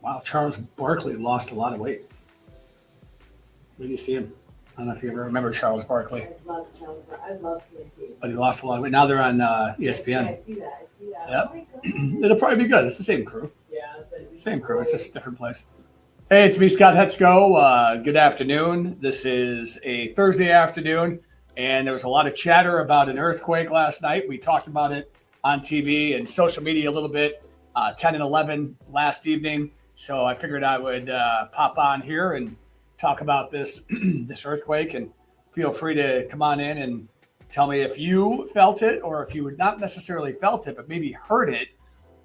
Wow, Charles Barkley lost a lot of weight. Where do you see him? I don't know if you ever remember Charles Barkley, I love TNT. but he lost a lot of weight. Now they're on ESPN. I see that. Yep. Oh my God. It'll probably be good. It's the same crew. Yeah, Same crew. It's just a different place. Hey, it's me, Scott Hetzko. Good afternoon. This is a Thursday afternoon, and there was a lot of chatter about an earthquake last night. We talked about it on TV and social media a little bit, 10 and 11 last evening. So I figured I would pop on here and talk about this this earthquake, and feel free to come on in and tell me if you felt it or if you had not necessarily felt it, but maybe heard it.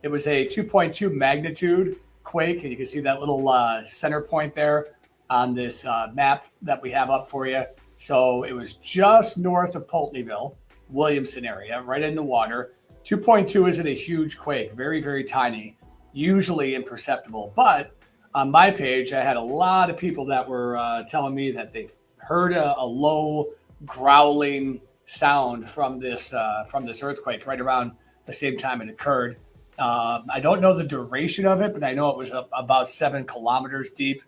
It was a 2.2 magnitude quake, and you can see that little center point there on this map that we have up for you. So it was just north of Pulteneyville, Williamson area, right in the water. 2.2 isn't a huge quake, very, very tiny, usually imperceptible. But on my page, I had a lot of people that were telling me that they heard a low growling sound from this earthquake right around the same time it occurred. I don't know the duration of it, but I know it was about 7 kilometers deep.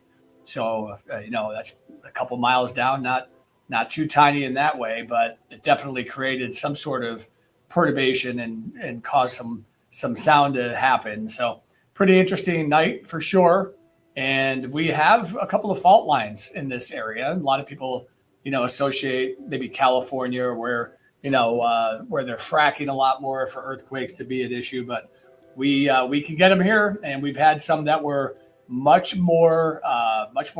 So, that's a couple miles down, not too tiny in that way, but it definitely created some sort of perturbation and caused some sound to happen. So pretty interesting night for sure. And we have a couple of fault lines in this area. A lot of people, associate maybe California where they're fracking a lot more for earthquakes to be an issue, but we can get them here, and we've had some that were much more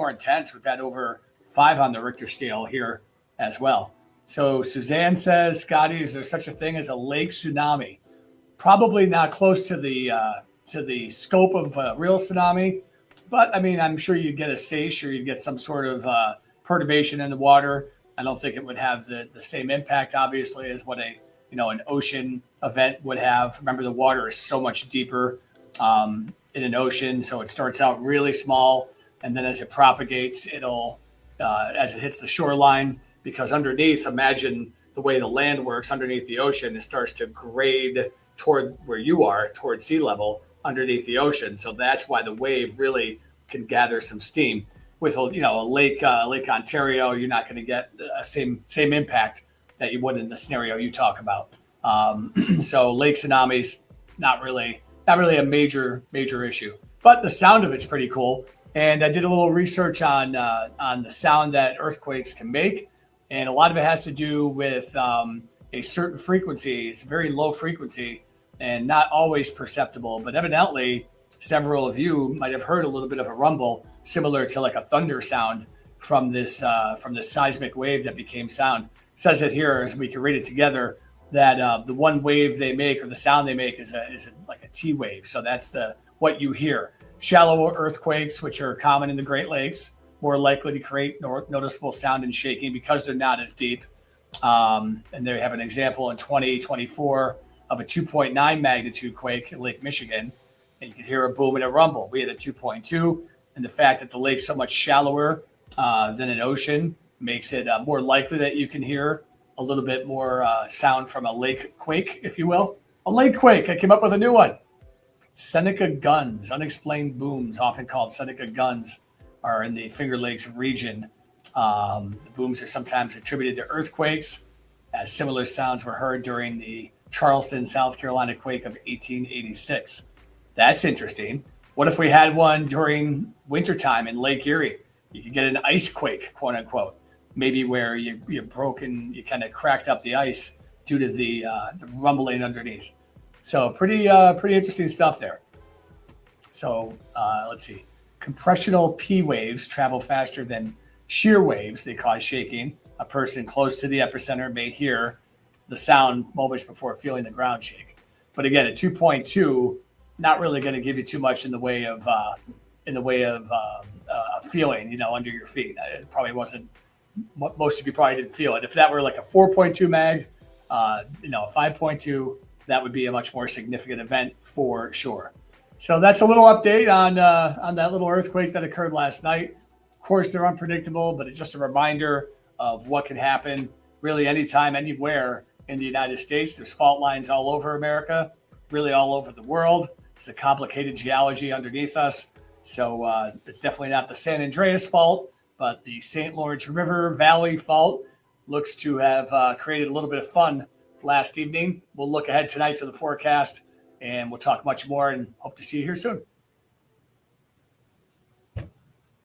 intense. We've had over 5 on the Richter scale here as well. So Suzanne says, Scotty, is there such a thing as a lake tsunami? Probably not close to the scope of a real tsunami, but I mean, I'm sure you'd get a seiche or you'd get some sort of perturbation in the water. I don't think it would have the same impact, obviously, as what an ocean event would have. Remember, the water is so much deeper in an ocean, so it starts out really small, and then as it propagates, it'll as it hits the shoreline, because underneath, imagine the way the land works underneath the ocean, it starts to grade toward where you are, toward sea level underneath the ocean. So that's why the wave really can gather some steam. With a Lake Ontario, you're not going to get a same impact that you would in the scenario you talk about. So lake tsunamis, not really a major issue, but the sound of it's pretty cool. And I did a little research on the sound that earthquakes can make, and a lot of it has to do with a certain frequency. It's a very low frequency and not always perceptible, but evidently several of you might have heard a little bit of a rumble similar to like a thunder sound from this seismic wave that became sound. It says it here, as we can read it together, that the one wave they make, or the sound they make, is like a T wave. So that's what you hear. Shallow earthquakes, which are common in the Great Lakes, more likely to create noticeable sound and shaking because they're not as deep. And they have an example in 2024 of a 2.9 magnitude quake in Lake Michigan, and you can hear a boom and a rumble. We had a 2.2, and the fact that the lake's so much shallower than an ocean makes it more likely that you can hear a little bit more sound from a lake quake, if you will. A lake quake. I came up with a new one. Seneca guns, unexplained booms, often called Seneca guns, are in the Finger Lakes region. The booms are sometimes attributed to earthquakes, as similar sounds were heard during the Charleston, South Carolina quake of 1886. That's interesting. What if we had one during wintertime in Lake Erie? You could get an ice quake, quote unquote, maybe where you kind of cracked up the ice due to the rumbling underneath. So pretty interesting stuff there. So let's see. Compressional P waves travel faster than shear waves. They cause shaking. A person close to the epicenter may hear the sound moments before feeling the ground shake. But again, at 2.2, not really going to give you too much in the way of feeling, under your feet. It probably wasn't. Most of you probably didn't feel it. If that were like a 4.2 mag, 5.2, that would be a much more significant event for sure. So that's a little update on that little earthquake that occurred last night. Of course, they're unpredictable, but it's just a reminder of what can happen really anytime, anywhere in the United States. There's fault lines all over America, really all over the world. It's a complicated geology underneath us. So it's definitely not the San Andreas fault, but the St. Lawrence River Valley fault looks to have created a little bit of fun last evening. We'll look ahead tonight to the forecast, and we'll talk much more and hope to see you here soon.